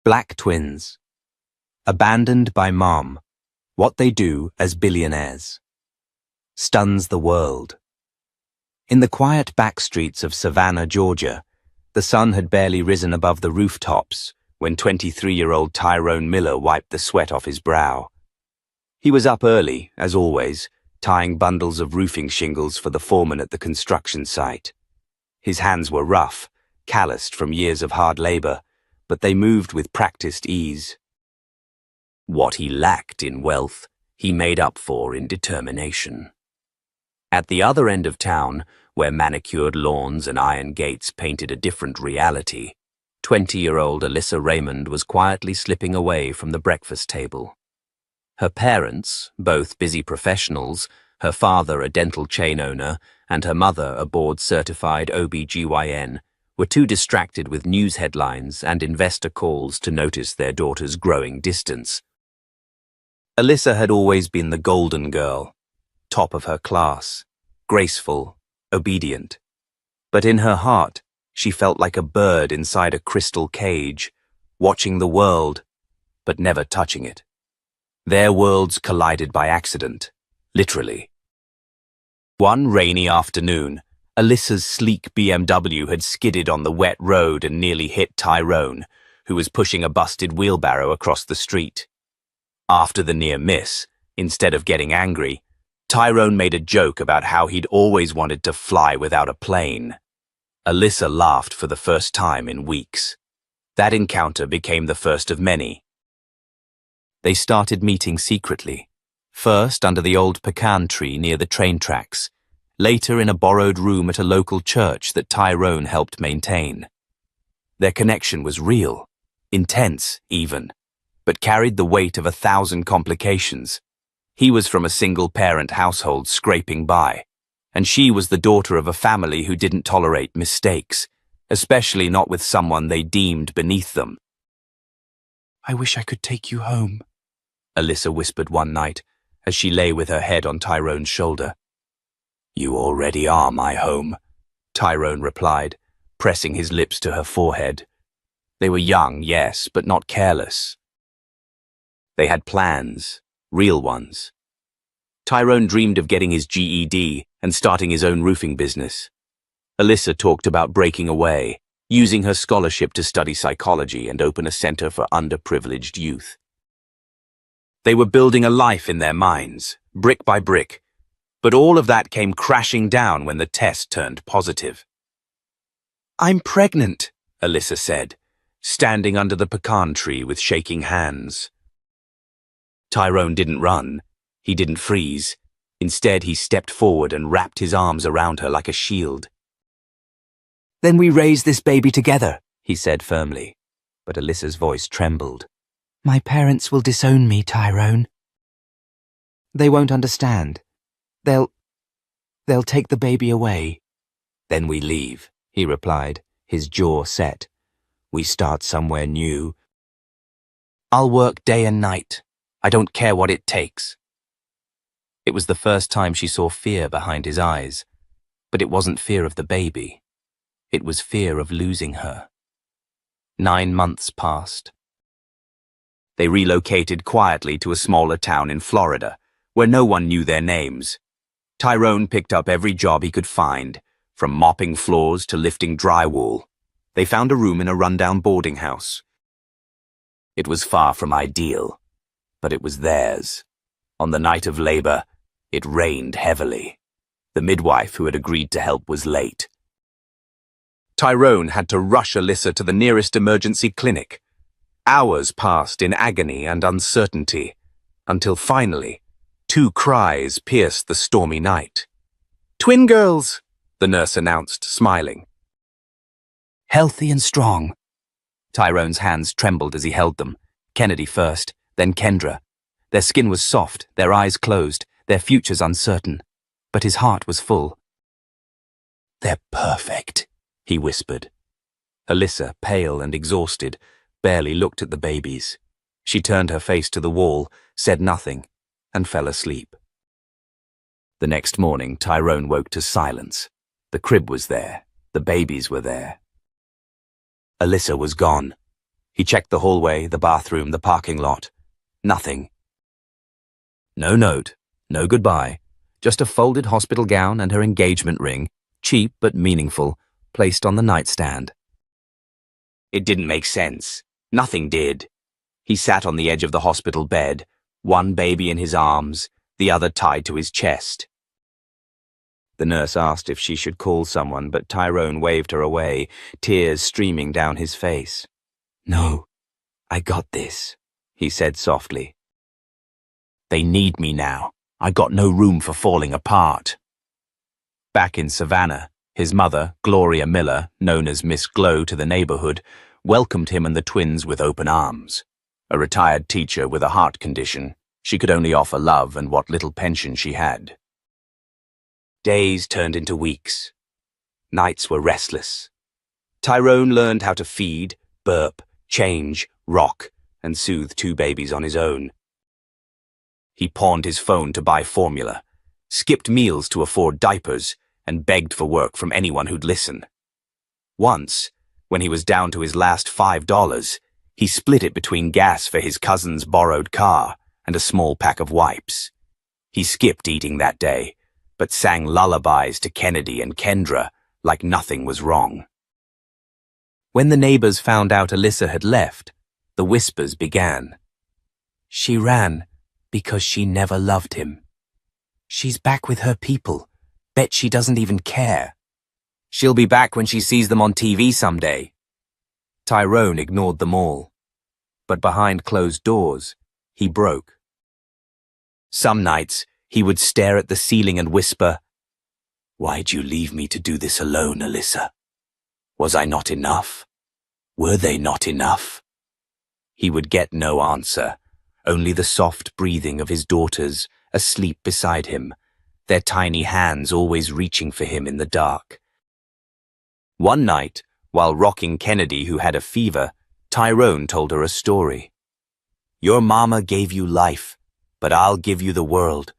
Black twins. Abandoned by mom. What they do as billionaires. Stuns the world. In the quiet back streets of Savannah, Georgia, the sun had barely risen above the rooftops when 23-year-old Tyrone Miller wiped the sweat off his brow. He was up early, as always, tying bundles of roofing shingles for the foreman at the construction site. His hands were rough, calloused from years of hard labor, but they moved with practiced ease. What he lacked in wealth, he made up for in determination. At the other end of town, where manicured lawns and iron gates painted a different reality, 20-year-old Alyssa Raymond was quietly slipping away from the breakfast table. Her parents, both busy professionals, her father a dental chain owner and her mother a board-certified OB/GYN, were too distracted with news headlines and investor calls to notice their daughter's growing distance. Alyssa had always been the golden girl, top of her class, graceful, obedient. But in her heart, she felt like a bird inside a crystal cage, watching the world, but never touching it. Their worlds collided by accident, literally. One rainy afternoon, Alyssa's sleek BMW had skidded on the wet road and nearly hit Tyrone, who was pushing a busted wheelbarrow across the street. After the near miss, instead of getting angry, Tyrone made a joke about how he'd always wanted to fly without a plane. Alyssa laughed for the first time in weeks. That encounter became the first of many. They started meeting secretly, first under the old pecan tree near the train tracks, later in a borrowed room at a local church that Tyrone helped maintain. Their connection was real, intense even, but carried the weight of 1,000 complications. He was from a single-parent household scraping by, and she was the daughter of a family who didn't tolerate mistakes, especially not with someone they deemed beneath them. "I wish I could take you home," Alyssa whispered one night as she lay with her head on Tyrone's shoulder. "You already are my home," Tyrone replied, pressing his lips to her forehead. They were young, yes, but not careless. They had plans, real ones. Tyrone dreamed of getting his GED and starting his own roofing business. Alyssa talked about breaking away, using her scholarship to study psychology and open a center for underprivileged youth. They were building a life in their minds, brick by brick, but all of that came crashing down when the test turned positive. "I'm pregnant," Alyssa said, standing under the pecan tree with shaking hands. Tyrone didn't run. He didn't freeze. Instead, he stepped forward and wrapped his arms around her like a shield. "Then we raise this baby together," he said firmly, but Alyssa's voice trembled. "My parents will disown me, Tyrone." "They won't understand. They'll take the baby away." "Then we leave," he replied, his jaw set. "We start somewhere new. I'll work day and night. I don't care what it takes." It was the first time she saw fear behind his eyes, but it wasn't fear of the baby. It was fear of losing her. 9 months passed. They relocated quietly to a smaller town in Florida, where no one knew their names. Tyrone picked up every job he could find, from mopping floors to lifting drywall. They found a room in a rundown boarding house. It was far from ideal, but it was theirs. On the night of labor, it rained heavily. The midwife who had agreed to help was late. Tyrone had to rush Alyssa to the nearest emergency clinic. Hours passed in agony and uncertainty, until finally, 2 cries pierced the stormy night. "Twin girls," the nurse announced, smiling. "Healthy and strong." Tyrone's hands trembled as he held them, Kennedy first, then Kendra. Their skin was soft, their eyes closed, their futures uncertain, but his heart was full. "They're perfect," he whispered. Alyssa, pale and exhausted, barely looked at the babies. She turned her face to the wall, said nothing, and fell asleep. The next morning, Tyrone woke to silence. The crib was there. The babies were there. Alyssa was gone. He checked the hallway, the bathroom, the parking lot. Nothing. No note, no goodbye, just a folded hospital gown and her engagement ring, cheap but meaningful, placed on the nightstand. It didn't make sense. Nothing did. He sat on the edge of the hospital bed, one baby in his arms, the other tied to his chest. The nurse asked if she should call someone, but Tyrone waved her away, tears streaming down his face. "No, I got this," he said softly. "They need me now. I got no room for falling apart." Back in Savannah, his mother, Gloria Miller, known as Miss Glow to the neighborhood, welcomed him and the twins with open arms. A retired teacher with a heart condition, she could only offer love and what little pension she had. Days turned into weeks. Nights were restless. Tyrone learned how to feed, burp, change, rock, and soothe two babies on his own. He pawned his phone to buy formula, skipped meals to afford diapers, and begged for work from anyone who'd listen. Once, when he was down to his last $5, he split it between gas for his cousin's borrowed car and a small pack of wipes. He skipped eating that day, but sang lullabies to Kennedy and Kendra like nothing was wrong. When the neighbors found out Alyssa had left, the whispers began. "She ran because she never loved him. She's back with her people. Bet she doesn't even care. She'll be back when she sees them on TV someday." Tyrone ignored them all. But behind closed doors, he broke. Some nights, he would stare at the ceiling and whisper, "Why'd you leave me to do this alone, Alyssa? Was I not enough? Were they not enough?" He would get no answer, only the soft breathing of his daughters asleep beside him, their tiny hands always reaching for him in the dark. One night, while rocking Kennedy, who had a fever, Tyrone told her a story. "Your mama gave you life, but I'll give you the world.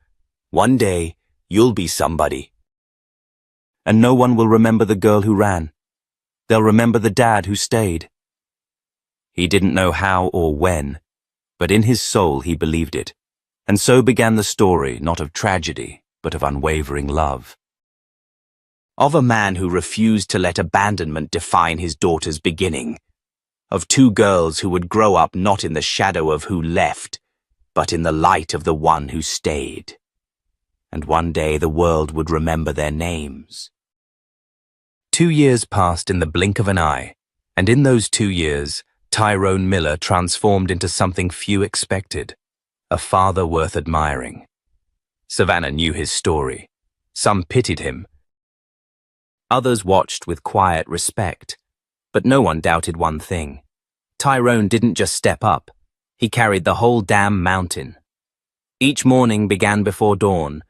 One day, you'll be somebody. And no one will remember the girl who ran. They'll remember the dad who stayed." He didn't know how or when, but in his soul he believed it. And so began the story, not of tragedy, but of unwavering love. Of a man who refused to let abandonment define his daughter's beginning. Of two girls who would grow up not in the shadow of who left, but in the light of the one who stayed. And one day the world would remember their names. 2 years passed in the blink of an eye, and in those 2 years, Tyrone Miller transformed into something few expected, a father worth admiring. Savannah knew his story. Some pitied him. Others watched with quiet respect. But no one doubted one thing. Tyrone didn't just step up. He carried the whole damn mountain. Each morning began before dawn.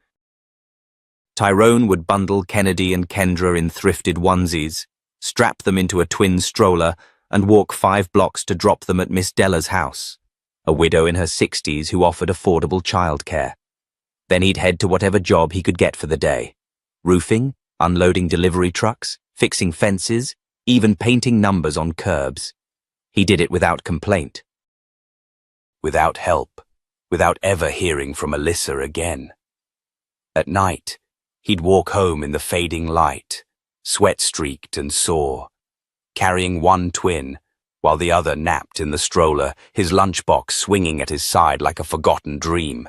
Tyrone would bundle Kennedy and Kendra in thrifted onesies, strap them into a twin stroller, and walk 5 blocks to drop them at Miss Della's house, a widow in her 60s who offered affordable childcare. Then he'd head to whatever job he could get for the day. Roofing, unloading delivery trucks, fixing fences, even painting numbers on curbs. He did it without complaint. Without help, without ever hearing from Alyssa again. At night, he'd walk home in the fading light, sweat-streaked and sore, carrying one twin, while the other napped in the stroller, his lunchbox swinging at his side like a forgotten dream.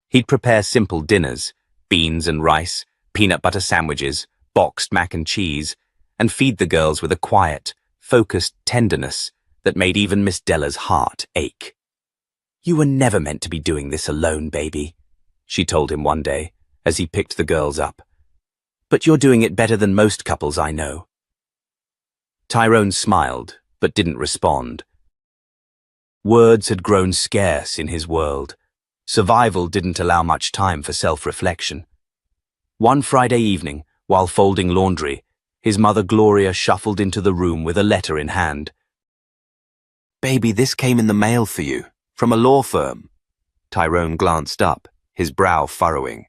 He'd prepare simple dinners, beans and rice, peanut butter sandwiches, boxed mac and cheese, and feed the girls with a quiet, focused tenderness that made even Miss Della's heart ache. "You were never meant to be doing this alone, baby," she told him one day, as he picked the girls up. "But you're doing it better than most couples I know." Tyrone smiled, but didn't respond. Words had grown scarce in his world. Survival didn't allow much time for self-reflection. One Friday evening, while folding laundry, his mother Gloria shuffled into the room with a letter in hand. "Baby, this came in the mail for you, from a law firm." Tyrone glanced up, his brow furrowing.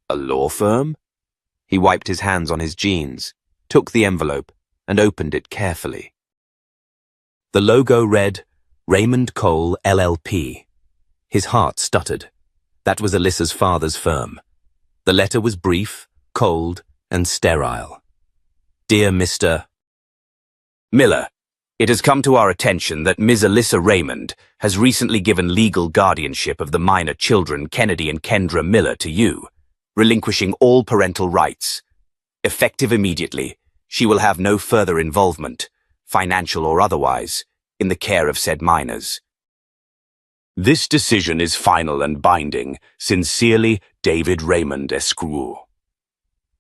"A law firm?" He wiped his hands on his jeans, took the envelope, and opened it carefully. The logo read, Raymond Cole, LLP. His heart stuttered. That was Alyssa's father's firm. The letter was brief, cold, and sterile. Dear Mr. Miller, it has come to our attention that Ms. Alyssa Raymond has recently given legal guardianship of the minor children Kennedy and Kendra Miller to you, relinquishing all parental rights. Effective immediately, she will have no further involvement, financial or otherwise, in the care of said minors. This decision is final and binding. Sincerely, David Raymond Esquire.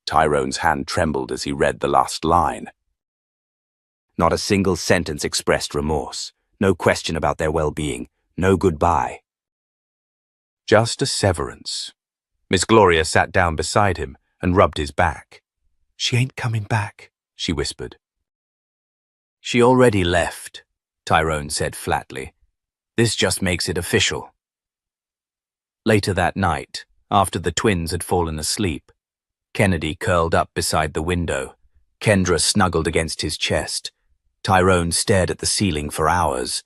Tyrone's hand trembled as he read the last line. Not a single sentence expressed remorse, no question about their well-being, no goodbye. Just a severance. Miss Gloria sat down beside him and rubbed his back. She ain't coming back, she whispered. She already left, Tyrone said flatly. This just makes it official. Later that night, after the twins had fallen asleep, Kennedy curled up beside the window. Kendra snuggled against his chest. Tyrone stared at the ceiling for hours.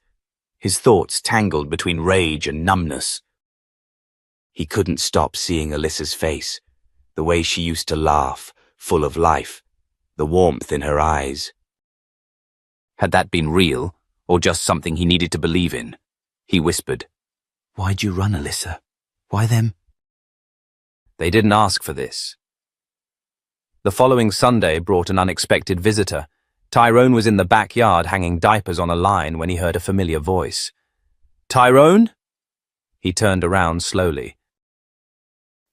His thoughts tangled between rage and numbness. He couldn't stop seeing Alyssa's face, the way she used to laugh, full of life, the warmth in her eyes. Had that been real, or just something he needed to believe in? He whispered, Why'd you run, Alyssa? Why them? They didn't ask for this. The following Sunday brought an unexpected visitor. Tyrone was in the backyard hanging diapers on a line when he heard a familiar voice. Tyrone? He turned around slowly.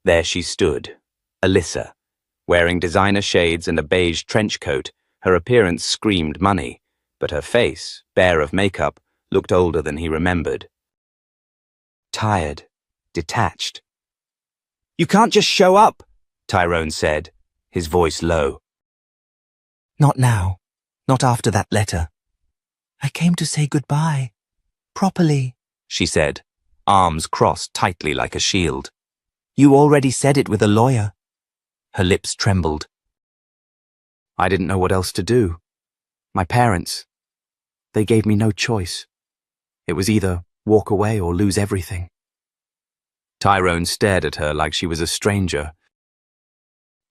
There she stood, Alyssa, wearing designer shades and a beige trench coat. Her appearance screamed money, but her face, bare of makeup, looked older than he remembered. Tired, detached. You can't just show up, Tyrone said, his voice low. Not now, not after that letter. I came to say goodbye. Properly, she said, arms crossed tightly like a shield. You already said it with a lawyer. Her lips trembled. I didn't know what else to do. My parents, they gave me no choice. It was either walk away or lose everything. Tyrone stared at her like she was a stranger.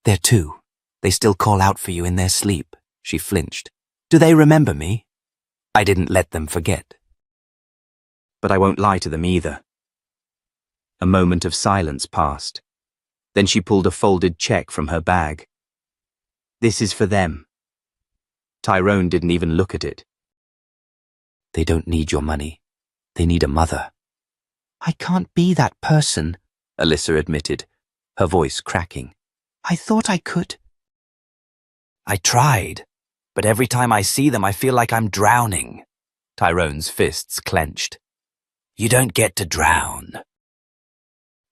They're two. They still call out for you in their sleep, she flinched. Do they remember me? I didn't let them forget. But I won't lie to them either. A moment of silence passed. Then she pulled a folded check from her bag. This is for them. Tyrone didn't even look at it. They don't need your money. They need a mother. I can't be that person, Alyssa admitted, her voice cracking. I thought I could. I tried, but every time I see them I feel like I'm drowning. Tyrone's fists clenched. You don't get to drown.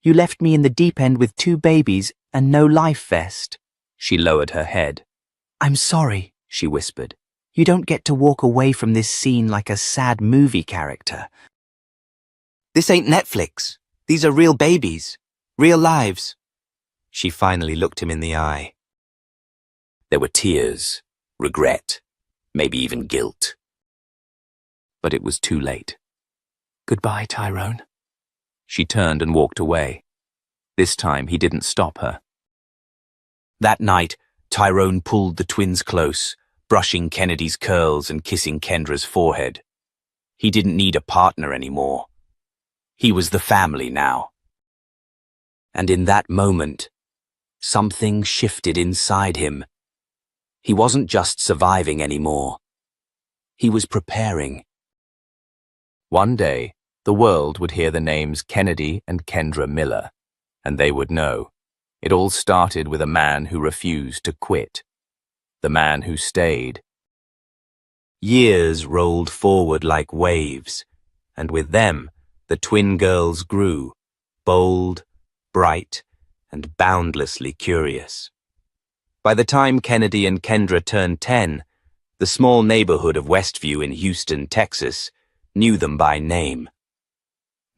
You left me in the deep end with 2 babies and no life vest. She lowered her head. I'm sorry, she whispered. You don't get to walk away from this scene like a sad movie character. This ain't Netflix. These are real babies. Real lives. She finally looked him in the eye. There were tears, regret, maybe even guilt. But it was too late. Goodbye, Tyrone. She turned and walked away. This time he didn't stop her. That night, Tyrone pulled the twins close, brushing Kennedy's curls and kissing Kendra's forehead. He didn't need a partner anymore. He was the family now. And in that moment, something shifted inside him. He wasn't just surviving anymore. He was preparing. One day, the world would hear the names Kennedy and Kendra Miller, and they would know. It all started with a man who refused to quit. The man who stayed. Years rolled forward like waves, and with them, the twin girls grew, bold, bright, and boundlessly curious. By the time Kennedy and Kendra turned 10, the small neighborhood of Westview in Houston, Texas, knew them by name.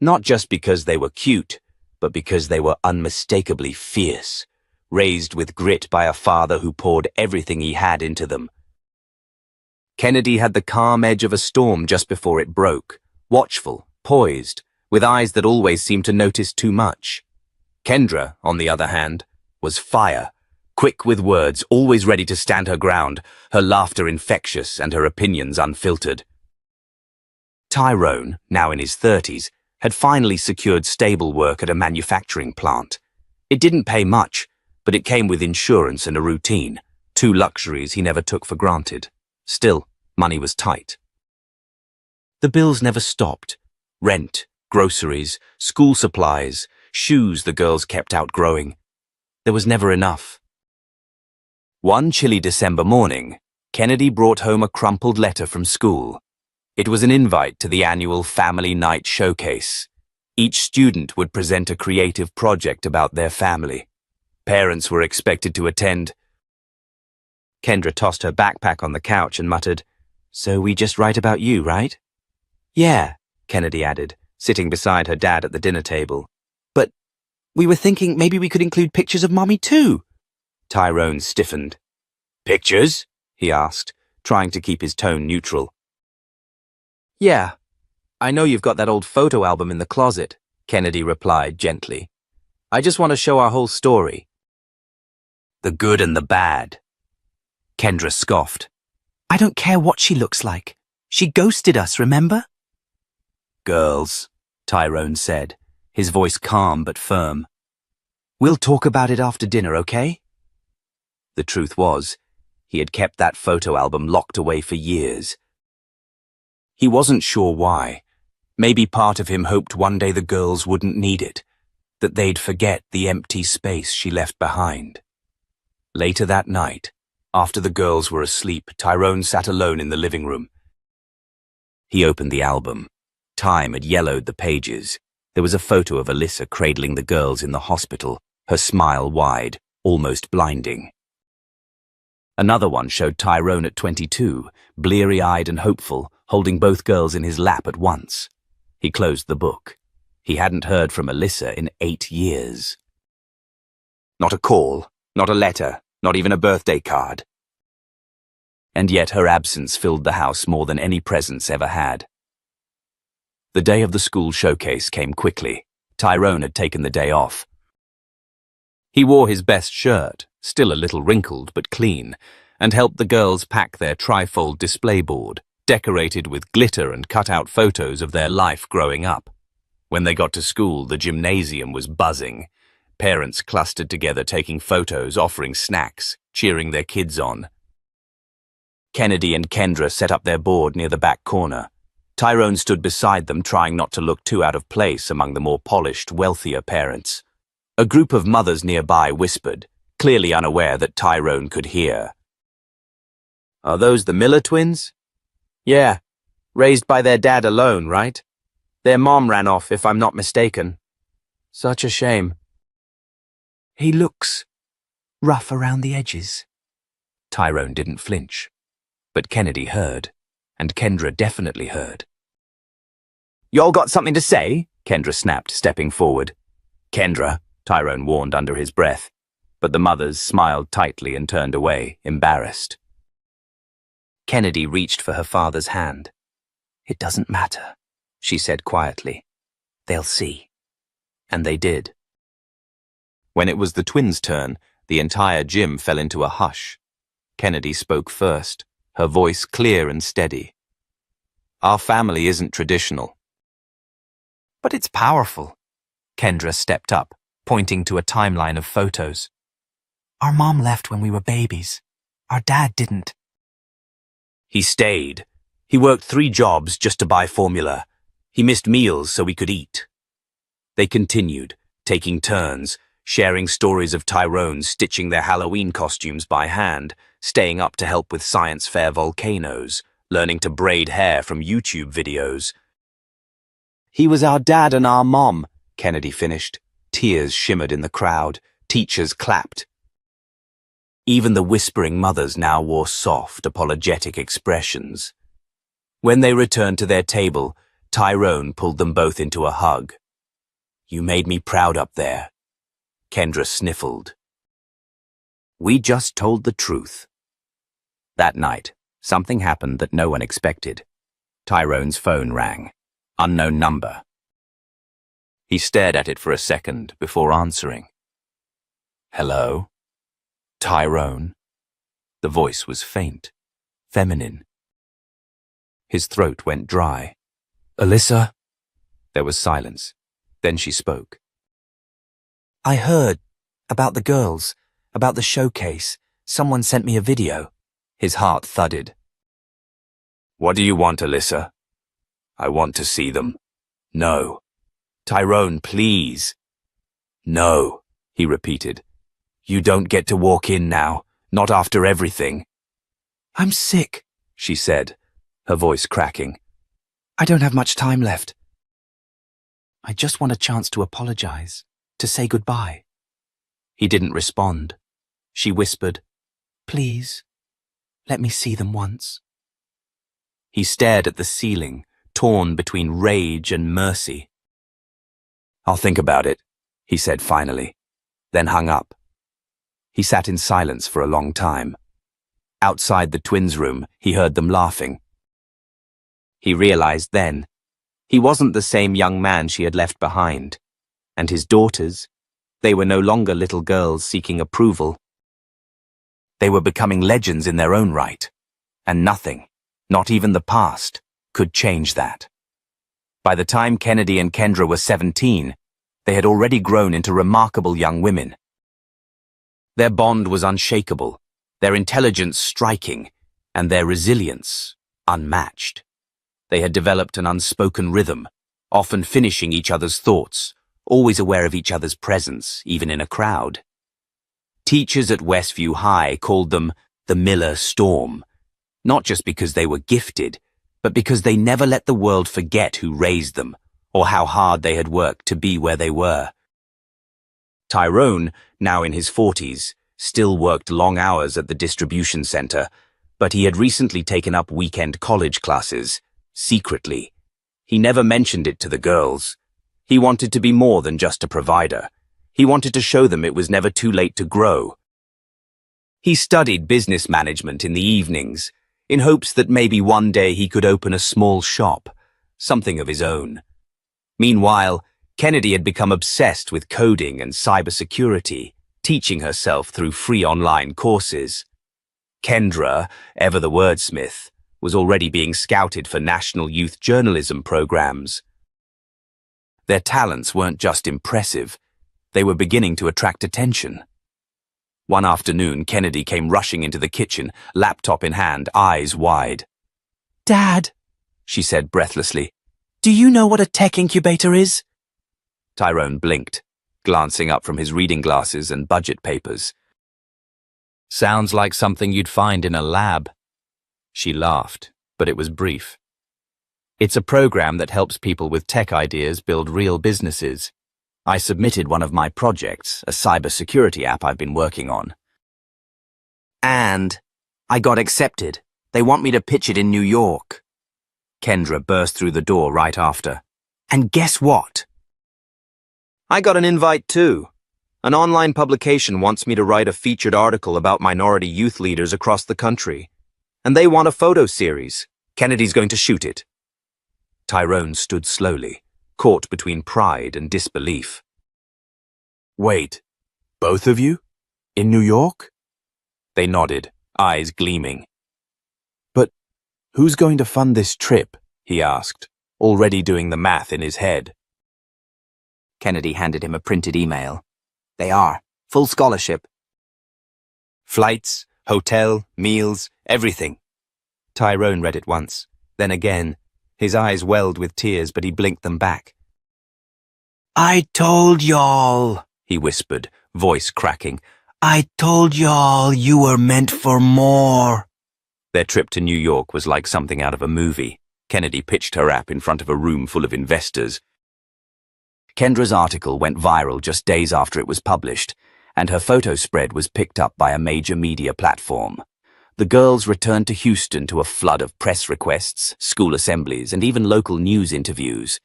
Not just because they were cute, but because they were unmistakably fierce, raised with grit by a father who poured everything he had into them. Kennedy had the calm edge of a storm just before it broke, watchful, poised, with eyes that always seemed to notice too much. Kendra, on the other hand, was fire, quick with words, always ready to stand her ground, her laughter infectious and her opinions unfiltered. Tyrone, now in his 30s, had finally secured stable work at a manufacturing plant. It didn't pay much, but it came with insurance and a routine, two luxuries he never took for granted. Still, money was tight. The bills never stopped. Rent, groceries, school supplies, shoes the girls kept outgrowing. There was never enough. One chilly December morning, Kennedy brought home a crumpled letter from school. It was an invite to the annual Family Night Showcase. Each student would present a creative project about their family. Parents were expected to attend. Kendra tossed her backpack on the couch and muttered, "So we just write about you, right?" "Yeah," Kennedy added, sitting beside her dad at the dinner table. "But we were thinking maybe we could include pictures of Mommy too." Tyrone stiffened. "Pictures?" he asked, trying to keep his tone neutral. "Yeah, I know you've got that old photo album in the closet," Kennedy replied gently. "I just want to show our whole story. The good and the bad." Kendra scoffed. "I don't care what she looks like. She ghosted us, remember?" "Girls," Tyrone said, his voice calm but firm. "We'll talk about it after dinner, okay?" The truth was, he had kept that photo album locked away for years. He wasn't sure why. Maybe part of him hoped one day the girls wouldn't need it, that they'd forget the empty space she left behind. Later that night, after the girls were asleep, Tyrone sat alone in the living room. He opened the album. Time had yellowed the pages. There was a photo of Alyssa cradling the girls in the hospital, her smile wide, almost blinding. Another one showed Tyrone at 22, bleary-eyed and hopeful, holding both girls in his lap at once. He closed the book. He hadn't heard from Alyssa in 8 years. Not a call, not a letter, not even a birthday card. And yet her absence filled the house more than any presence ever had. The day of the school showcase came quickly. Tyrone had taken the day off. He wore his best shirt, still a little wrinkled but clean, and helped the girls pack their trifold display board, decorated with glitter and cut-out photos of their life growing up. When they got to school, the gymnasium was buzzing. Parents clustered together taking photos, offering snacks, cheering their kids on. Kennedy and Kendra set up their board near the back corner. Tyrone stood beside them, trying not to look too out of place among the more polished, wealthier parents. A group of mothers nearby whispered, clearly unaware that Tyrone could hear. "Are those the Miller twins?" "Yeah, raised by their dad alone, right? Their mom ran off, if I'm not mistaken. Such a shame." "He looks rough around the edges." Tyrone didn't flinch. But Kennedy heard, and Kendra definitely heard. "Y'all got something to say?" Kendra snapped, stepping forward. "Kendra," Tyrone warned under his breath, but the mothers smiled tightly and turned away, embarrassed. Kennedy reached for her father's hand. "It doesn't matter," she said quietly. "They'll see." And they did. When it was the twins' turn, the entire gym fell into a hush. Kennedy spoke first, her voice clear and steady. "Our family isn't traditional." "But it's powerful." Kendra stepped up, pointing to a timeline of photos. "Our mom left when we were babies. Our dad didn't." "He stayed. He worked 3 jobs just to buy formula. He missed meals so we could eat." They continued, taking turns, sharing stories of Tyrone stitching their Halloween costumes by hand, staying up to help with science fair volcanoes, learning to braid hair from YouTube videos. "He was our dad and our mom," Kennedy finished. Tears shimmered in the crowd. Teachers clapped. Even the whispering mothers now wore soft, apologetic expressions. When they returned to their table, Tyrone pulled them both into a hug. "You made me proud up there." Kendra sniffled. "We just told the truth." That night, Something happened that no one expected. Tyrone's phone rang. Unknown number. He stared at it for a second before answering. Hello? Tyrone? The voice was faint, feminine. His throat went dry. Alyssa? There was silence. Then she spoke. I heard about the girls, about the showcase. Someone sent me a video. His heart thudded. What do you want, Alyssa? I want to see them. No. Tyrone, please. No, he repeated. You don't get to walk in now, not after everything. I'm sick, she said, her voice cracking. I don't have much time left. I just want a chance to apologize, to say goodbye. He didn't respond. She whispered, Please, let me see them once. He stared at the ceiling, torn between rage and mercy. I'll think about it, he said finally, then hung up. He sat in silence for a long time. Outside the twins' room, he heard them laughing. He realized then, he wasn't the same young man she had left behind. And his daughters, they were no longer little girls seeking approval. They were becoming legends in their own right, and nothing, not even the past, could change that. By the time Kennedy and Kendra were 17, they had already grown into remarkable young women. Their bond was unshakable, their intelligence striking, and their resilience unmatched. They had developed an unspoken rhythm, often finishing each other's thoughts, always aware of each other's presence, even in a crowd. Teachers at Westview High called them the Miller Storm, not just because they were gifted, but because they never let the world forget who raised them, or how hard they had worked to be where they were. Tyrone, now in his 40s, still worked long hours at the distribution center, but he had recently taken up weekend college classes, secretly. He never mentioned it to the girls. He wanted to be more than just a provider. He wanted to show them it was never too late to grow. He studied business management in the evenings, in hopes that maybe one day he could open a small shop, something of his own. Meanwhile, Kennedy had become obsessed with coding and cybersecurity, teaching herself through free online courses. Kendra, ever the wordsmith, was already being scouted for national youth journalism programs. Their talents weren't just impressive, they were beginning to attract attention. One afternoon, Kennedy came rushing into the kitchen, laptop in hand, eyes wide. Dad, she said breathlessly, do you know what a tech incubator is? Tyrone blinked, glancing up from his reading glasses and budget papers. Sounds like something you'd find in a lab. She laughed, but it was brief. It's a program that helps people with tech ideas build real businesses. I submitted one of my projects, a cybersecurity app I've been working on. And I got accepted. They want me to pitch it in New York. Kendra burst through the door right after. And guess what? I got an invite too. An online publication wants me to write a featured article about minority youth leaders across the country. And they want a photo series. Kennedy's going to shoot it. Tyrone stood slowly, caught between pride and disbelief. Wait, both of you? In New York? They nodded, eyes gleaming. But who's going to fund this trip? He asked, already doing the math in his head. Kennedy handed him a printed email. They are. Full scholarship. Flights, hotel, meals, everything. Tyrone read it once, then again. His eyes welled with tears, but he blinked them back. I told y'all, he whispered, voice cracking. I told y'all you were meant for more. Their trip to New York was like something out of a movie. Kennedy pitched her app in front of a room full of investors. Kendra's article went viral just days after it was published, and her photo spread was picked up by a major media platform. The girls returned to Houston to a flood of press requests, school assemblies, and even local news interviews.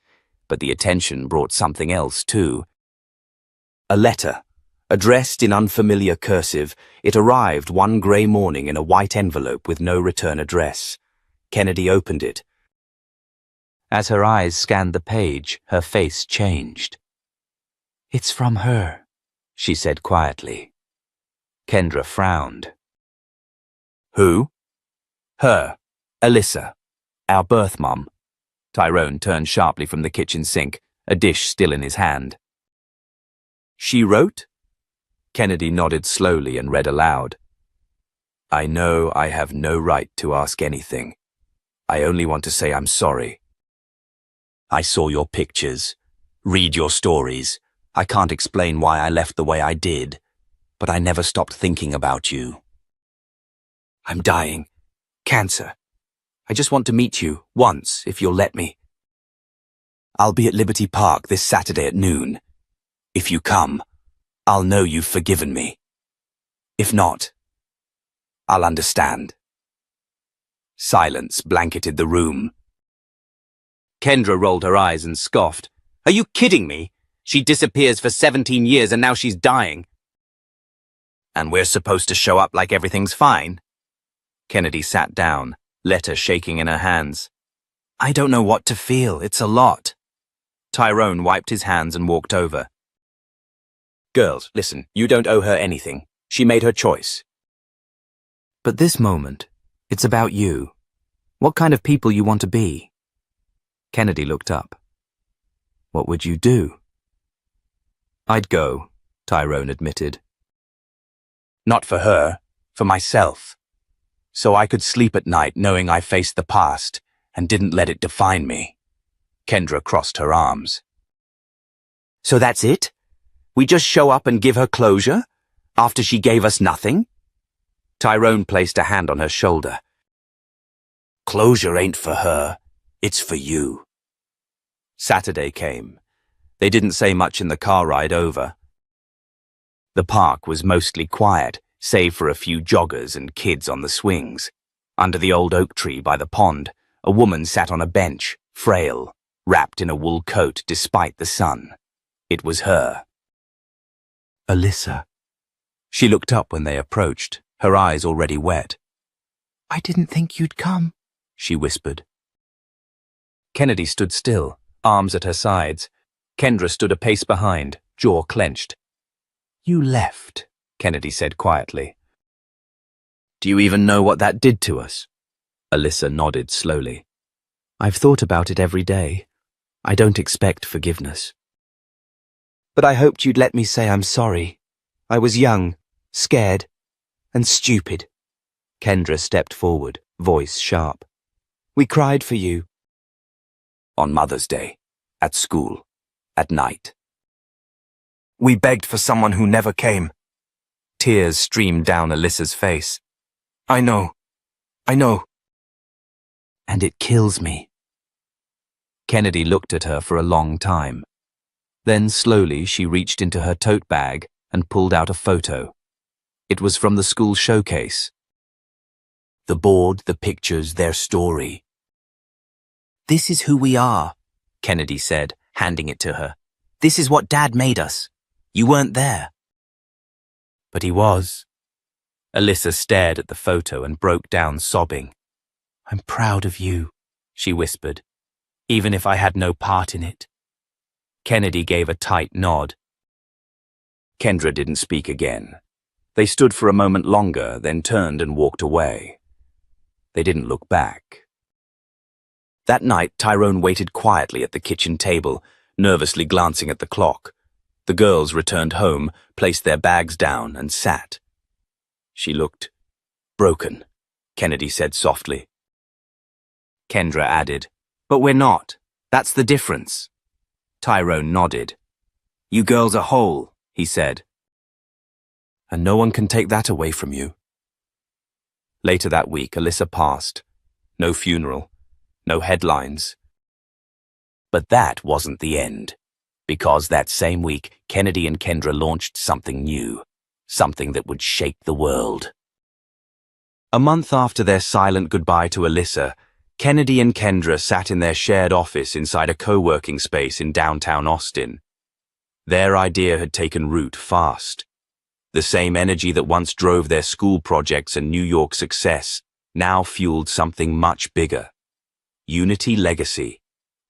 But the attention brought something else, too. A letter, Addressed in unfamiliar cursive, it arrived one grey morning in a white envelope with no return address. Kennedy opened it. As her eyes scanned the page, her face changed. "It's from her," she said quietly. Kendra frowned. "Who?" "Her. Alyssa. Our birth mum." Tyrone turned sharply from the kitchen sink, a dish still in his hand. "She wrote?" Kennedy nodded slowly and read aloud. "I know I have no right to ask anything. I only want to say I'm sorry. I saw your pictures, read your stories. I can't explain why I left the way I did, but I never stopped thinking about you. I'm dying. Cancer. I just want to meet you, once, if you'll let me. I'll be at Liberty Park this Saturday at noon. If you come, I'll know you've forgiven me. If not, I'll understand." Silence blanketed the room. Kendra rolled her eyes and scoffed. "Are you kidding me? She disappears for 17 years and now she's dying." "And we're supposed to show up like everything's fine?" Kennedy sat down, letter shaking in her hands. "I don't know what to feel. It's a lot." Tyrone wiped his hands and walked over. "Girls, listen, you don't owe her anything. She made her choice. But this moment, it's about you. What kind of people you want to be." Kennedy looked up. "What would you do?" "I'd go," Tyrone admitted. "Not for her, for myself. So I could sleep at night knowing I faced the past and didn't let it define me." Kendra crossed her arms. "So that's it? We just show up and give her closure? After she gave us nothing?" Tyrone placed a hand on her shoulder. "Closure ain't for her. It's for you." Saturday came. They didn't say much in the car ride over. The park was mostly quiet, save for a few joggers and kids on the swings. Under the old oak tree by the pond, a woman sat on a bench, frail, wrapped in a wool coat despite the sun. It was her. Alyssa. She looked up when they approached, her eyes already wet. "I didn't think you'd come," she whispered. Kennedy stood still, arms at her sides. Kendra stood a pace behind, jaw clenched. "You left," Kennedy said quietly. "Do you even know what that did to us?" Alyssa nodded slowly. "I've thought about it every day. I don't expect forgiveness. But I hoped you'd let me say I'm sorry. I was young, scared, and stupid." Kendra stepped forward, voice sharp. "We cried for you." "On Mother's Day, at school, at night. We begged for someone who never came." Tears streamed down Alyssa's face. I know. "And it kills me." Kennedy looked at her for a long time. Then slowly she reached into her tote bag and pulled out a photo. It was from the school showcase. The board, the pictures, their story. "This is who we are," Kennedy said, handing it to her. "This is what Dad made us. You weren't there." "But he was." Alyssa stared at the photo and broke down sobbing. "I'm proud of you," she whispered, "even if I had no part in it." Kennedy gave a tight nod. Kendra didn't speak again. They stood for a moment longer, then turned and walked away. They didn't look back. That night, Tyrone waited quietly at the kitchen table, nervously glancing at the clock. The girls returned home, placed their bags down, and sat. She looked broken, Kennedy said softly. Kendra added, "But we're not. That's the difference." Tyrone nodded. "You girls are whole," he said. "And no one can take that away from you." Later that week, Alyssa passed. No funeral, no headlines. But that wasn't the end, because that same week, Kennedy and Kendra launched something new, something that would shake the world. A month after their silent goodbye to Alyssa, Kennedy and Kendra sat in their shared office inside a co-working space in downtown Austin. Their idea had taken root fast. The same energy that once drove their school projects and New York success now fueled something much bigger. Unity Legacy,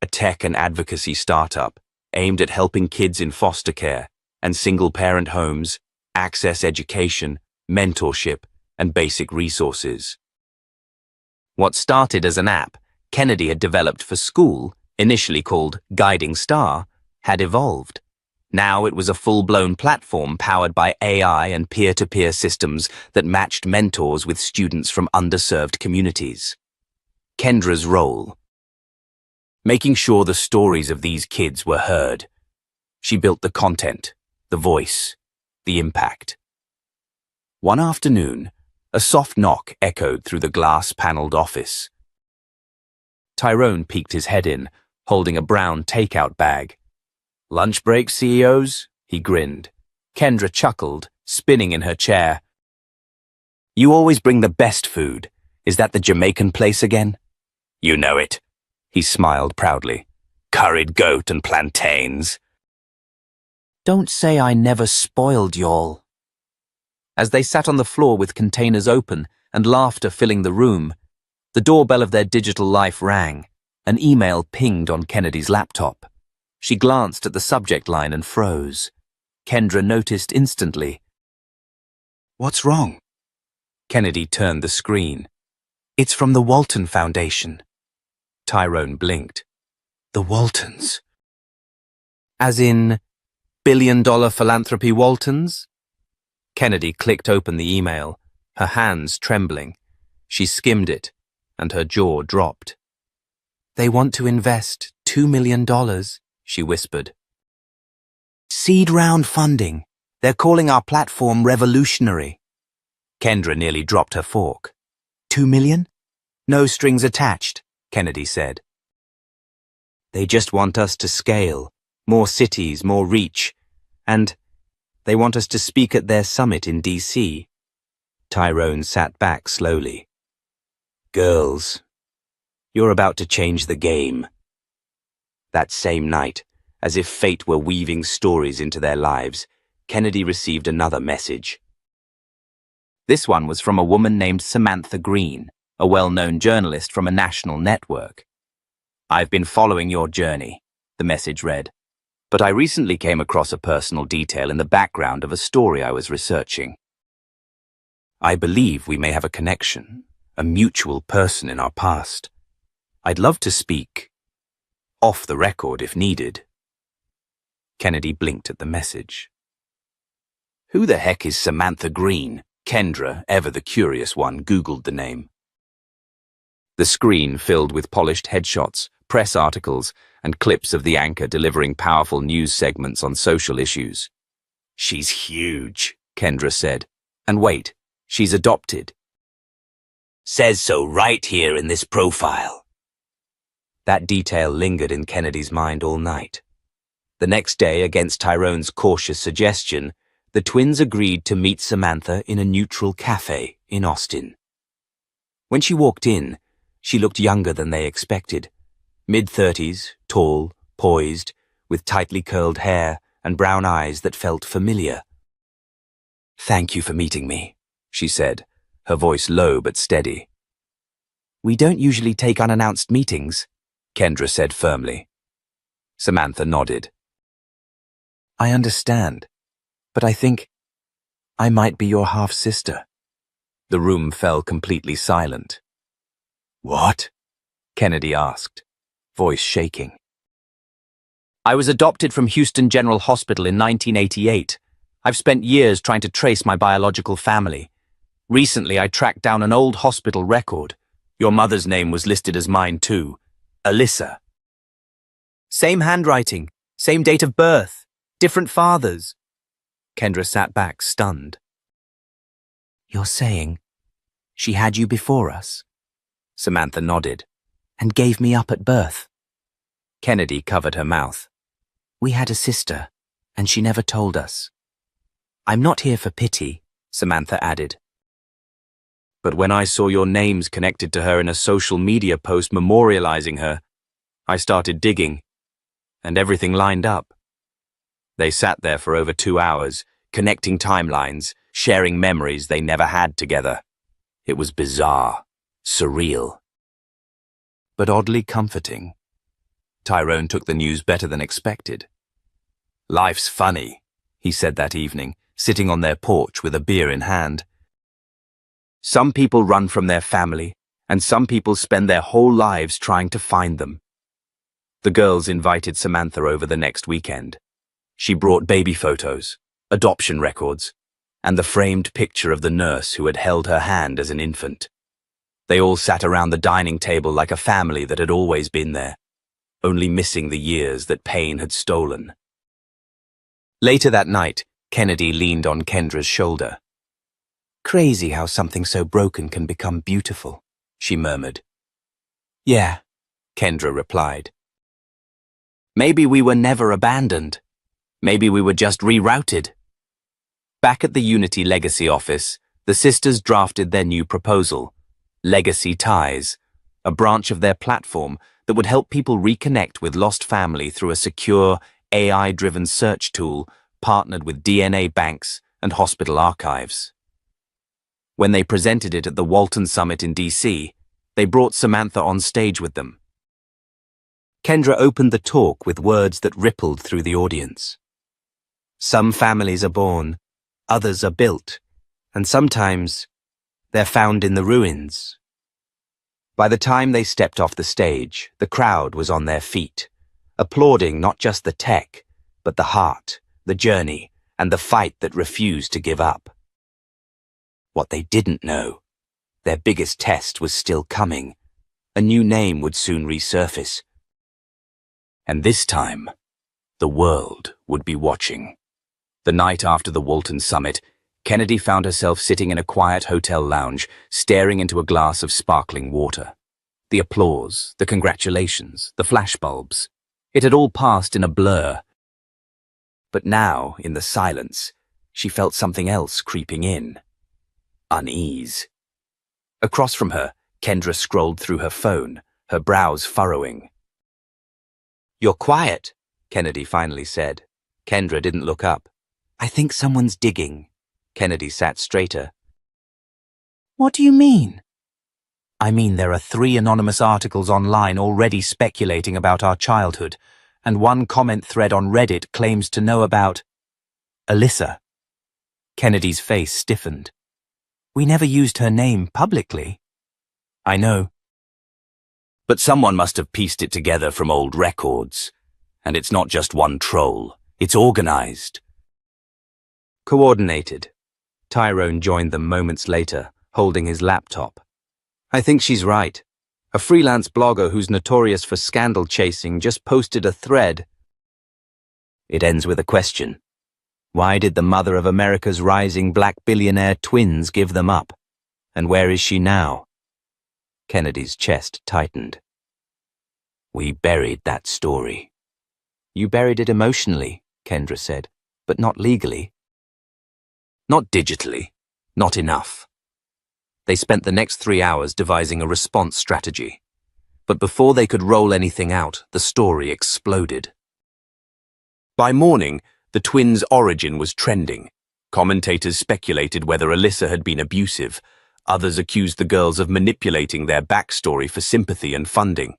a tech and advocacy startup aimed at helping kids in foster care and single-parent homes access education, mentorship, and basic resources. What started as an app Kennedy had developed for school, initially called Guiding Star, had evolved. Now it was a full-blown platform powered by AI and peer-to-peer systems that matched mentors with students from underserved communities. Kendra's role: making sure the stories of these kids were heard. She built the content, the voice, the impact. One afternoon, a soft knock echoed through the glass-paneled office. Tyrone peeked his head in, holding a brown takeout bag. "Lunch break, CEOs?" he grinned. Kendra chuckled, spinning in her chair. "You always bring the best food. Is that the Jamaican place again?" "You know it," he smiled proudly. "Curried goat and plantains." "Don't say I never spoiled y'all." As they sat on the floor with containers open and laughter filling the room, the doorbell of their digital life rang. An email pinged on Kennedy's laptop. She glanced at the subject line and froze. Kendra noticed instantly. "What's wrong?" Kennedy turned the screen. "It's from the Walton Foundation." Tyrone blinked. "The Waltons?" "As in billion-dollar philanthropy Waltons?" Kennedy clicked open the email, her hands trembling. She skimmed it, and her jaw dropped. "They want to invest $2 million, she whispered. "Seed round funding. They're calling our platform revolutionary." Kendra nearly dropped her fork. $2 million? No strings attached, Kennedy said. "They just want us to scale, more cities, more reach, and they want us to speak at their summit in DC. Tyrone sat back slowly. "Girls, you're about to change the game." That same night, as if fate were weaving stories into their lives, Kennedy received another message. This one was from a woman named Samantha Green, a well-known journalist from a national network. "I've been following your journey," the message read, "but I recently came across a personal detail in the background of a story I was researching. I believe we may have a connection, a mutual person in our past. I'd love to speak, off the record if needed." Kennedy blinked at the message. Who the heck is Samantha Green? Kendra, ever the curious one, Googled the name. The screen filled with polished headshots, press articles, and clips of the anchor delivering powerful news segments on social issues. "She's huge," Kendra said. "And wait, she's adopted." "Says so right here in this profile." That detail lingered in Kennedy's mind all night. The next day, against Tyrone's cautious suggestion, the twins agreed to meet Samantha in a neutral cafe in Austin. When she walked in, she looked younger than they expected. Mid-30s, tall, poised, with tightly curled hair and brown eyes that felt familiar. "Thank you for meeting me," she said, her voice low but steady. "We don't usually take unannounced meetings," Kendra said firmly. Samantha nodded. "I understand, but I think I might be your half-sister." The room fell completely silent. "What?" Kennedy asked, voice shaking. "I was adopted from Houston General Hospital in 1988. I've spent years trying to trace my biological family. Recently, I tracked down an old hospital record. Your mother's name was listed as mine too, Alyssa. Same handwriting, same date of birth, different fathers." Kendra sat back, stunned. "You're saying she had you before us?" Samantha nodded. "And gave me up at birth?" Kennedy covered her mouth. "We had a sister, and she never told us." "I'm not here for pity," Samantha added. "But when I saw your names connected to her in a social media post memorializing her, I started digging, and everything lined up." They sat there for over 2 hours, connecting timelines, sharing memories they never had together. It was bizarre, surreal, but oddly comforting. Tyrone took the news better than expected. "Life's funny," he said that evening, sitting on their porch with a beer in hand. "Some people run from their family, and some people spend their whole lives trying to find them." The girls invited Samantha over the next weekend. She brought baby photos, adoption records, and the framed picture of the nurse who had held her hand as an infant. They all sat around the dining table like a family that had always been there, only missing the years that pain had stolen. Later that night, Kennedy leaned on Kendra's shoulder. "Crazy how something so broken can become beautiful," she murmured. "Yeah," Kendra replied. "Maybe we were never abandoned. Maybe we were just rerouted." Back at the Unity Legacy office, the sisters drafted their new proposal, Legacy Ties, a branch of their platform that would help people reconnect with lost family through a secure, AI-driven search tool partnered with DNA banks and hospital archives. When they presented it at the Walton Summit in DC, they brought Samantha on stage with them. Kendra opened the talk with words that rippled through the audience. "Some families are born, others are built, and sometimes they're found in the ruins." By the time they stepped off the stage, the crowd was on their feet, applauding not just the tech, but the heart, the journey, and the fight that refused to give up. What they didn't know, their biggest test was still coming. A new name would soon resurface. And this time, the world would be watching. The night after the Walton Summit, Kennedy found herself sitting in a quiet hotel lounge, staring into a glass of sparkling water. The applause, the congratulations, the flashbulbs, it had all passed in a blur. But now, in the silence, she felt something else creeping in. Unease. Across from her, Kendra scrolled through her phone, her brows furrowing. "You're quiet," Kennedy finally said. Kendra didn't look up. "I think someone's digging." Kennedy sat straighter. "What do you mean?" "I mean there are 3 anonymous articles online already speculating about our childhood, and one comment thread on Reddit claims to know about Alyssa." Kennedy's face stiffened. "We never used her name publicly." "I know. But someone must have pieced it together from old records. And it's not just one troll. It's organized." Coordinated. Tyrone joined them moments later, holding his laptop. "I think she's right. A freelance blogger who's notorious for scandal chasing just posted a thread. It ends with a question. Why did the mother of America's rising black billionaire twins give them up? And where is she now?" Kennedy's chest tightened. "We buried that story." "You buried it emotionally," Kendra said, "but not legally." "Not digitally. Not enough." They spent the next 3 hours devising a response strategy. But before they could roll anything out, the story exploded. By morning, the twins' origin was trending. Commentators speculated whether Alyssa had been abusive. Others accused the girls of manipulating their backstory for sympathy and funding.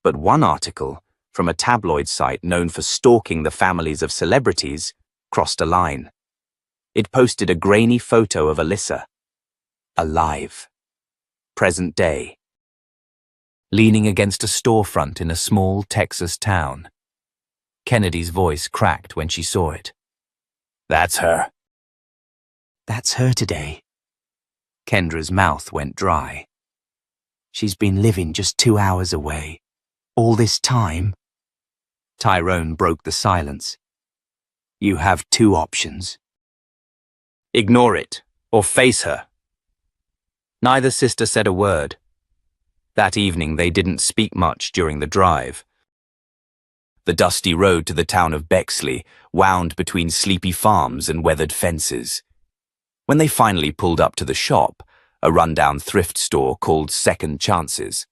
But one article, from a tabloid site known for stalking the families of celebrities, crossed a line. It posted a grainy photo of Alyssa, alive, present day, leaning against a storefront in a small Texas town. Kennedy's voice cracked when she saw it. "That's her." "That's her today." Kendra's mouth went dry. "She's been living just 2 hours away. All this time?" Tyrone broke the silence. "You have 2 options. Ignore it, or face her." Neither sister said a word. That evening they didn't speak much during the drive. The dusty road to the town of Bexley wound between sleepy farms and weathered fences. When they finally pulled up to the shop, a rundown thrift store called Second Chances,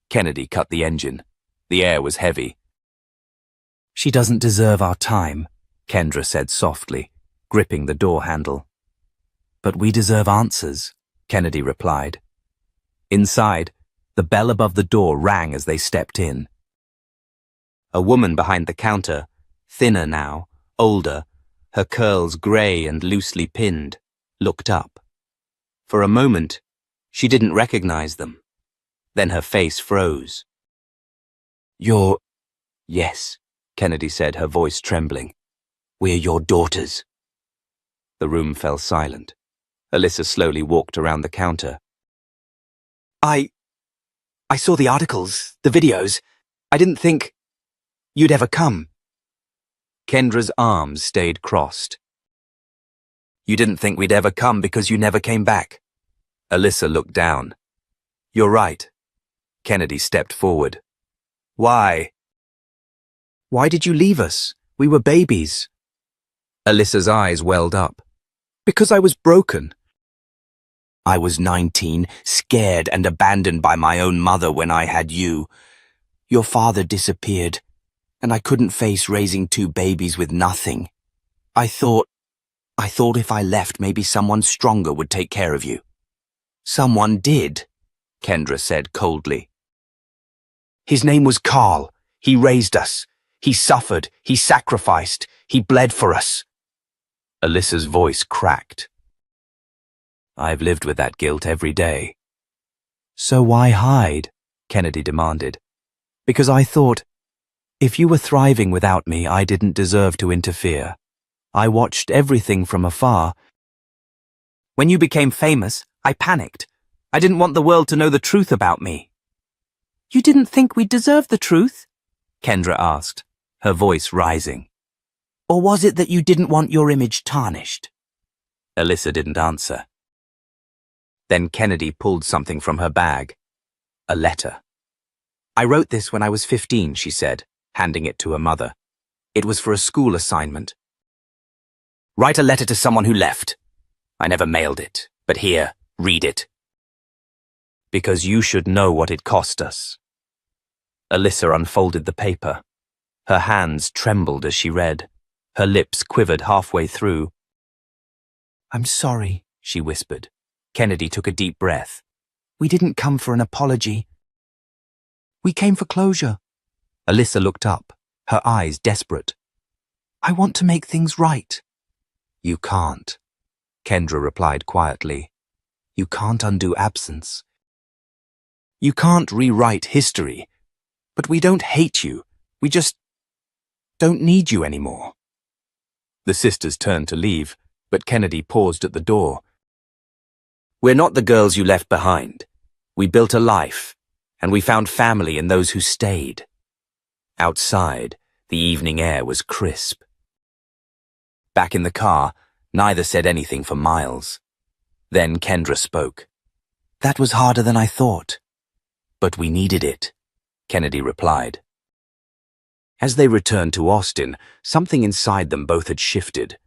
Kennedy cut the engine. The air was heavy. "She doesn't deserve our time," Kendra said softly, gripping the door handle. "But we deserve answers," Kennedy replied. Inside, the bell above the door rang as they stepped in. A woman behind the counter, thinner now, older, her curls grey and loosely pinned, looked up. For a moment, she didn't recognize them. Then her face froze. "You're—" "Yes," Kennedy said, her voice trembling. "We're your daughters." The room fell silent. Alyssa slowly walked around the counter. I saw the articles, the videos. I didn't think you'd ever come." Kendra's arms stayed crossed. "You didn't think we'd ever come because you never came back." Alyssa looked down. "You're right." Kennedy stepped forward. "Why? Why did you leave us? We were babies." Alyssa's eyes welled up. "Because I was broken. I was 19, scared and abandoned by my own mother when I had you. Your father disappeared, and I couldn't face raising two babies with nothing. I thought if I left, maybe someone stronger would take care of you." "Someone did," Kendra said coldly. "His name was Carl. He raised us. He suffered. He sacrificed. He bled for us." Alyssa's voice cracked. "I've lived with that guilt every day." "So why hide?" Kennedy demanded. "Because I thought, if you were thriving without me, I didn't deserve to interfere. I watched everything from afar. When you became famous, I panicked. I didn't want the world to know the truth about me." "You didn't think we deserved the truth?" Kendra asked, her voice rising. "Or was it that you didn't want your image tarnished?" Alyssa didn't answer. Then Kennedy pulled something from her bag. A letter. "I wrote this when I was 15, she said, handing it to her mother. "It was for a school assignment. Write a letter to someone who left. I never mailed it, but here, read it. Because you should know what it cost us." Alyssa unfolded the paper. Her hands trembled as she read. Her lips quivered halfway through. "I'm sorry," she whispered. Kennedy took a deep breath. "We didn't come for an apology. We came for closure." Alyssa looked up, her eyes desperate. "I want to make things right." "You can't," Kendra replied quietly. "You can't undo absence. You can't rewrite history. But we don't hate you. We just don't need you anymore." The sisters turned to leave, but Kennedy paused at the door. "We're not the girls you left behind. We built a life, and we found family in those who stayed." Outside, the evening air was crisp. Back in the car, neither said anything for miles. Then Kendra spoke. "That was harder than I thought." "But we needed it," Kennedy replied. As they returned to Austin, something inside them both had shifted.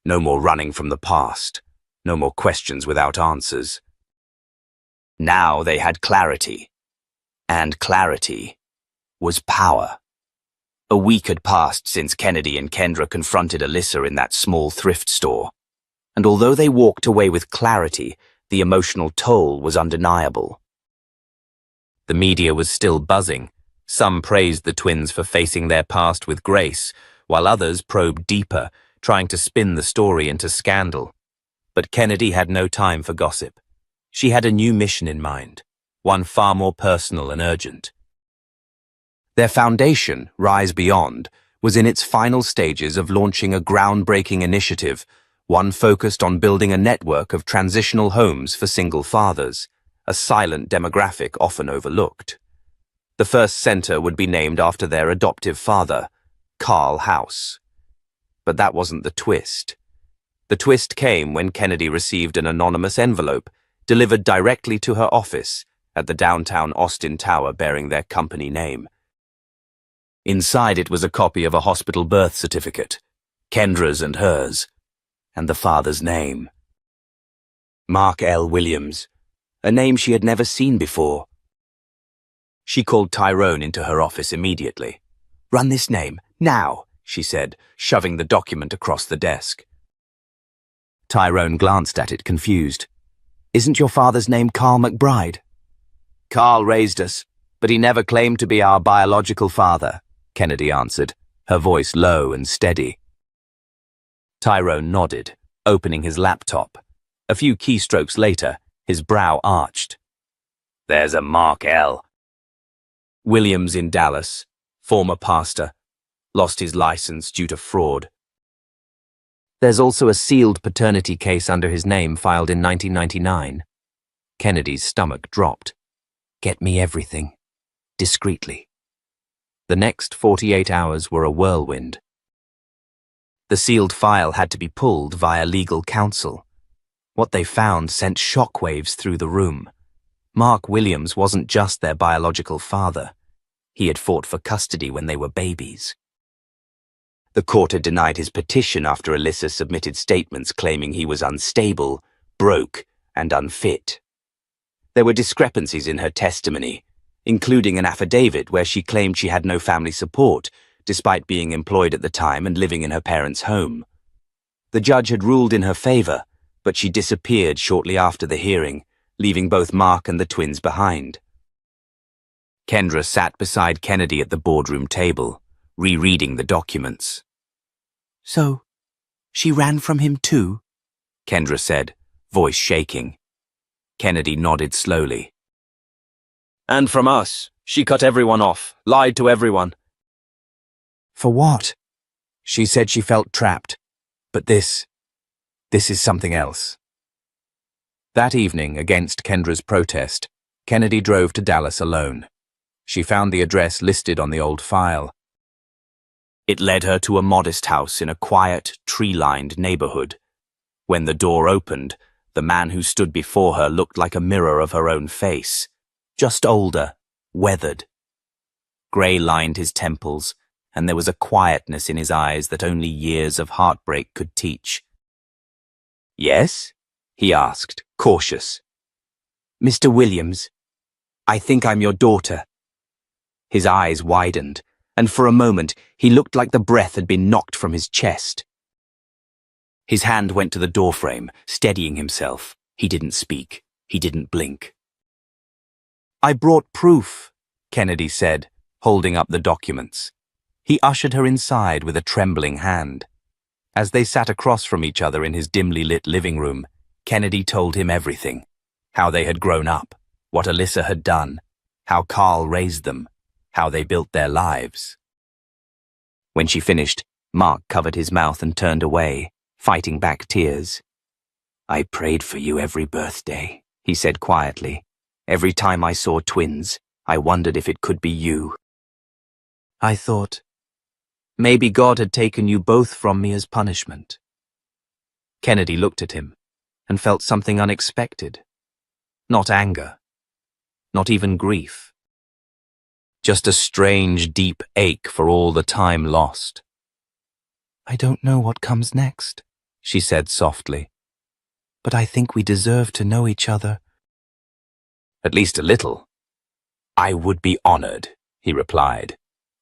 No more running from the past. No more questions without answers. Now they had clarity. And clarity was power. A week had passed since Kennedy and Kendra confronted Alyssa in that small thrift store. And although they walked away with clarity, the emotional toll was undeniable. The media was still buzzing. Some praised the twins for facing their past with grace, while others probed deeper, trying to spin the story into scandal. But Kennedy had no time for gossip. She had a new mission in mind, one far more personal and urgent. Their foundation, Rise Beyond, was in its final stages of launching a groundbreaking initiative, one focused on building a network of transitional homes for single fathers, a silent demographic often overlooked. The first center would be named after their adoptive father, Carl House. But that wasn't the twist. The twist came when Kennedy received an anonymous envelope delivered directly to her office at the downtown Austin Tower bearing their company name. Inside it was a copy of a hospital birth certificate, Kendra's and hers, and the father's name. Mark L. Williams, a name she had never seen before. She called Tyrone into her office immediately. "Run this name, now," she said, shoving the document across the desk. Tyrone glanced at it, confused. "Isn't your father's name Carl McBride?" "Carl raised us, but he never claimed to be our biological father," Kennedy answered, her voice low and steady. Tyrone nodded, opening his laptop. A few keystrokes later, his brow arched. "There's a Mark L. Williams in Dallas, former pastor, lost his license due to fraud. There's also a sealed paternity case under his name filed in 1999. Kennedy's stomach dropped. "Get me everything. Discreetly." The next 48 hours were a whirlwind. The sealed file had to be pulled via legal counsel. What they found sent shockwaves through the room. Mark Williams wasn't just their biological father. He had fought for custody when they were babies. The court had denied his petition after Alyssa submitted statements claiming he was unstable, broke, and unfit. There were discrepancies in her testimony, including an affidavit where she claimed she had no family support, despite being employed at the time and living in her parents' home. The judge had ruled in her favor, but she disappeared shortly after the hearing, leaving both Mark and the twins behind. Kendra sat beside Kennedy at the boardroom table, rereading the documents. "So, she ran from him too?" Kendra said, voice shaking. Kennedy nodded slowly. "And from us. She cut everyone off, lied to everyone." "For what?" "She said she felt trapped. But this is something else." That evening, against Kendra's protest, Kennedy drove to Dallas alone. She found the address listed on the old file. It led her to a modest house in a quiet, tree-lined neighborhood. When the door opened, the man who stood before her looked like a mirror of her own face, just older, weathered. Gray lined his temples, and there was a quietness in his eyes that only years of heartbreak could teach. "Yes?" he asked, cautious. "Mr. Williams, I think I'm your daughter." His eyes widened, and for a moment he looked like the breath had been knocked from his chest. His hand went to the doorframe, steadying himself. He didn't speak. He didn't blink. "I brought proof," Kennedy said, holding up the documents. He ushered her inside with a trembling hand. As they sat across from each other in his dimly lit living room, Kennedy told him everything. How they had grown up, what Alyssa had done, how Carl raised them, how they built their lives. When she finished, Mark covered his mouth and turned away, fighting back tears. "I prayed for you every birthday," he said quietly. "Every time I saw twins, I wondered if it could be you. I thought, maybe God had taken you both from me as punishment." Kennedy looked at him and felt something unexpected. Not anger, not even grief. Just a strange, deep ache for all the time lost. "I don't know what comes next," she said softly. "But I think we deserve to know each other." "At least a little." "I would be honored," he replied.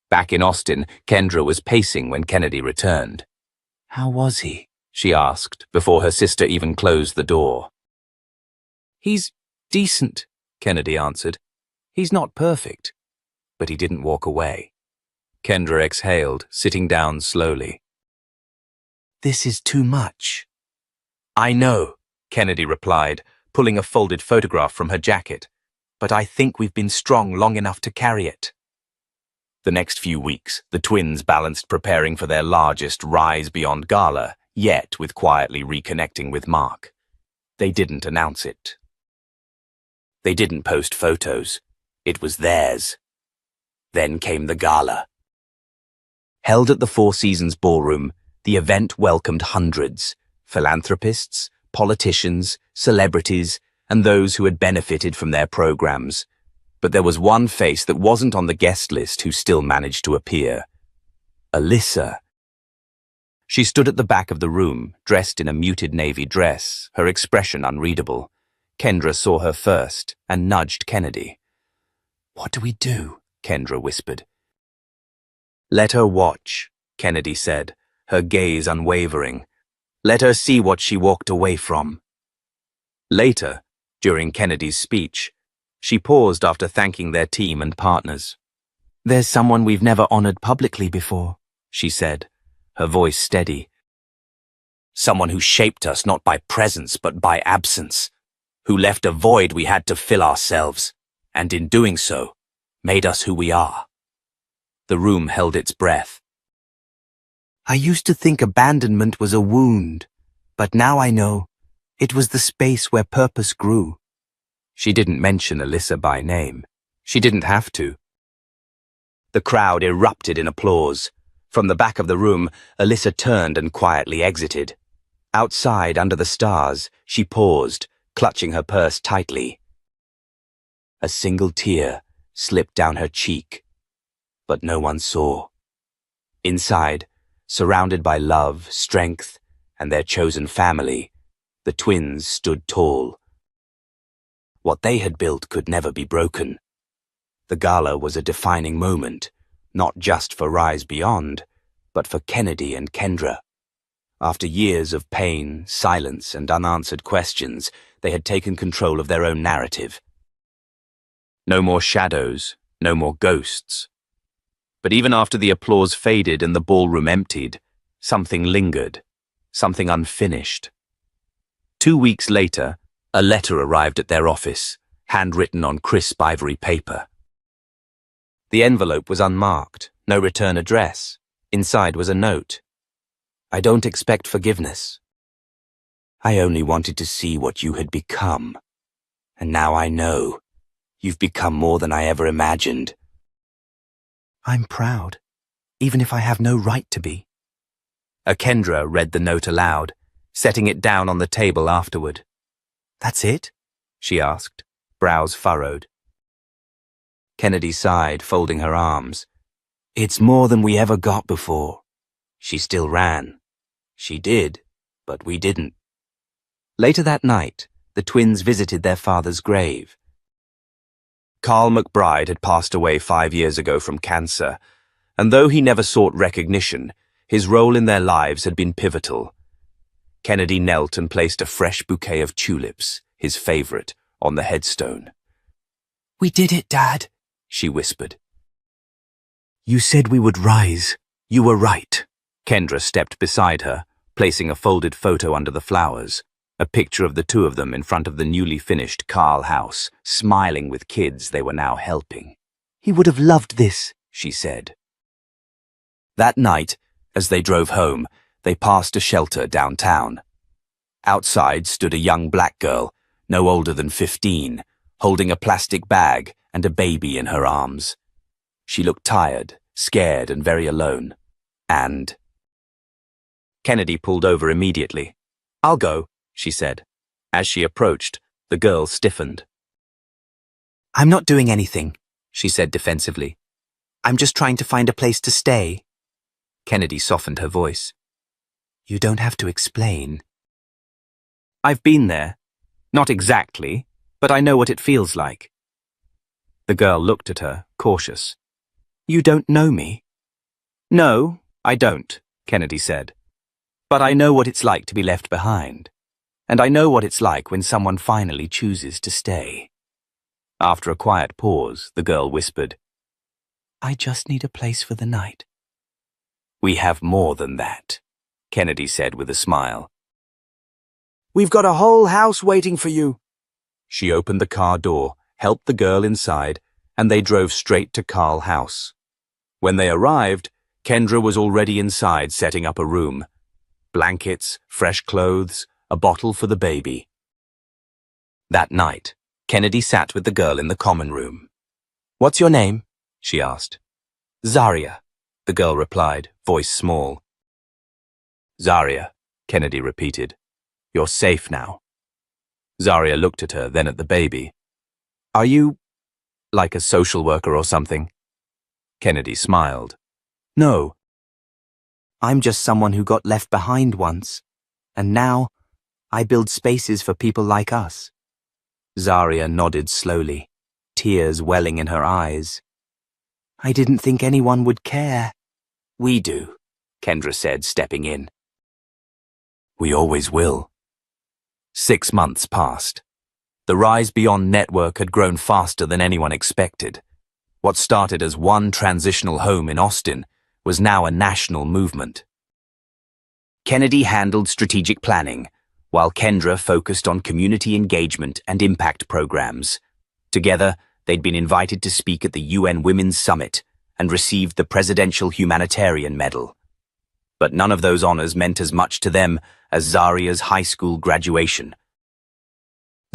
Back in Austin, Kendra was pacing when Kennedy returned. "How was he?" she asked, before her sister even closed the door. "He's decent," Kennedy answered. "He's not perfect." But he didn't walk away. Kendra exhaled, sitting down slowly. "This is too much." "I know," Kennedy replied, pulling a folded photograph from her jacket. "But I think we've been strong long enough to carry it." The next few weeks, the twins balanced preparing for their largest Rise Beyond gala, yet with quietly reconnecting with Mark. They didn't announce it. They didn't post photos. It was theirs. Then came the gala. Held at the Four Seasons Ballroom, the event welcomed hundreds, philanthropists, politicians, celebrities, and those who had benefited from their programs. But there was one face that wasn't on the guest list who still managed to appear. Alyssa. She stood at the back of the room, dressed in a muted navy dress, her expression unreadable. Kendra saw her first and nudged Kennedy. "What do we do?" Kendra whispered. "Let her watch," Kennedy said, her gaze unwavering. Let her see what she walked away from. Later, during Kennedy's speech, she paused after thanking their team and partners. "There's someone we've never honored publicly before," she said, her voice steady. "Someone who shaped us not by presence but by absence, who left a void we had to fill ourselves, and in doing so, made us who we are." The room held its breath. "I used to think abandonment was a wound, but now I know it was the space where purpose grew." She didn't mention Alyssa by name. She didn't have to. The crowd erupted in applause. From the back of the room, Alyssa turned and quietly exited. Outside, under the stars, she paused, clutching her purse tightly. A single tear slipped down her cheek, but no one saw. Inside, surrounded by love, strength, and their chosen family, the twins stood tall. What they had built could never be broken. The gala was a defining moment, not just for Rise Beyond, but for Kennedy and Kendra. After years of pain, silence, and unanswered questions, they had taken control of their own narrative. No more shadows, no more ghosts. But even after the applause faded and the ballroom emptied, something lingered, something unfinished. 2 weeks later, a letter arrived at their office, handwritten on crisp ivory paper. The envelope was unmarked, no return address. Inside was a note. "I don't expect forgiveness. I only wanted to see what you had become. And now I know. You've become more than I ever imagined. I'm proud, even if I have no right to be." Kendra read the note aloud, setting it down on the table afterward. "That's it?" she asked, brows furrowed. Kennedy sighed, folding her arms. "It's more than we ever got before." She still ran. She did, but we didn't. Later that night, the twins visited their father's grave. Carl McBride had passed away 5 years ago from cancer, and though he never sought recognition, his role in their lives had been pivotal. Kennedy knelt and placed a fresh bouquet of tulips, his favorite, on the headstone. "We did it, Dad," she whispered. "You said we would rise. You were right." Kendra stepped beside her, placing a folded photo under the flowers, a picture of the two of them in front of the newly finished Carl house, smiling with kids they were now helping. "He would have loved this," she said. That night, as they drove home, they passed a shelter downtown. Outside stood a young black girl, no older than 15, holding a plastic bag and a baby in her arms. She looked tired, scared, and very alone. And Kennedy pulled over immediately. "I'll go," she said. As she approached, the girl stiffened. "I'm not doing anything," she said defensively. "I'm just trying to find a place to stay." Kennedy softened her voice. "You don't have to explain." "I've been there. Not exactly, but I know what it feels like." The girl looked at her, cautious. "You don't know me?" "No, I don't," Kennedy said. "But I know what it's like to be left behind. And I know what it's like when someone finally chooses to stay." After a quiet pause, the girl whispered, "I just need a place for the night." "We have more than that," Kennedy said with a smile. "We've got a whole house waiting for you." She opened the car door, helped the girl inside, and they drove straight to Carl House. When they arrived, Kendra was already inside setting up a room. Blankets, fresh clothes, a bottle for the baby. That night, Kennedy sat with the girl in the common room. "What's your name?" she asked. "Zaria," the girl replied, voice small. "Zaria," Kennedy repeated. "You're safe now." Zaria looked at her, then at the baby. "Are you, like a social worker or something?" Kennedy smiled. "No. I'm just someone who got left behind once, and now I build spaces for people like us." Zaria nodded slowly, tears welling in her eyes. "I didn't think anyone would care." "We do," Kendra said, stepping in. We always will. 6 months passed. The Rise Beyond network had grown faster than anyone expected. What started as one transitional home in Austin was now a national movement. Kennedy handled strategic planning, while Kendra focused on community engagement and impact programs. Together, they'd been invited to speak at the UN Women's Summit and received the Presidential Humanitarian Medal. But none of those honors meant as much to them as Zaria's high school graduation.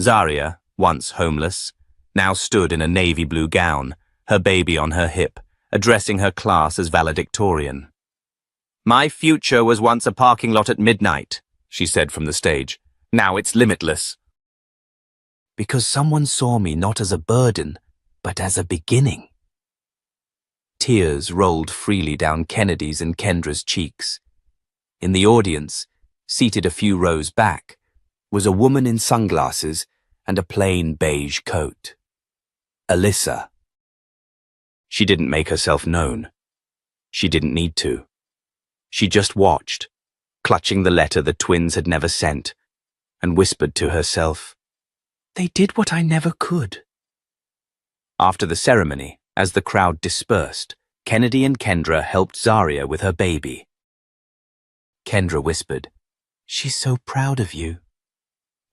Zaria, once homeless, now stood in a navy blue gown, her baby on her hip, addressing her class as valedictorian. "My future was once a parking lot at midnight," she said from the stage. "Now it's limitless." Because someone saw me not as a burden, but as a beginning. Tears rolled freely down Kennedy's and Kendra's cheeks. In the audience, seated a few rows back, was a woman in sunglasses and a plain beige coat. Alyssa. She didn't make herself known. She didn't need to. She just watched, clutching the letter the twins had never sent, and whispered to herself, "They did what I never could." After the ceremony, as the crowd dispersed, Kennedy and Kendra helped Zaria with her baby. Kendra whispered, "She's so proud of you."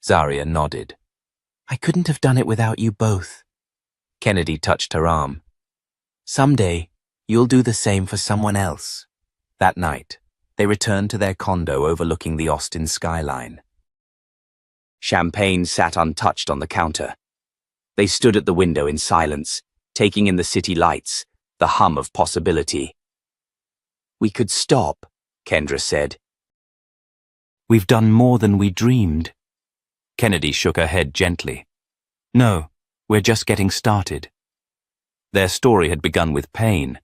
Zaria nodded. "I couldn't have done it without you both." Kennedy touched her arm. "Someday, you'll do the same for someone else." That night, they returned to their condo overlooking the Austin skyline. Champagne sat untouched on the counter. They stood at the window in silence, taking in the city lights, the hum of possibility. "We could stop," Kendra said. "We've done more than we dreamed." Kennedy shook her head gently. "No, we're just getting started." Their story had begun with pain,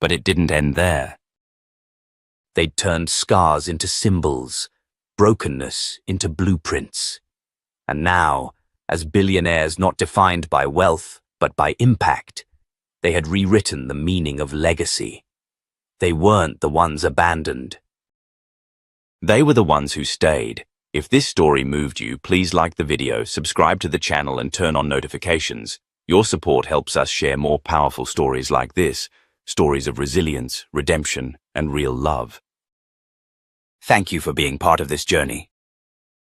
but it didn't end there. They'd turned scars into symbols, brokenness into blueprints. And now, as billionaires not defined by wealth, but by impact, they had rewritten the meaning of legacy. They weren't the ones abandoned. They were the ones who stayed. If this story moved you, please like the video, subscribe to the channel and turn on notifications. Your support helps us share more powerful stories like this, stories of resilience, redemption, and real love. Thank you for being part of this journey.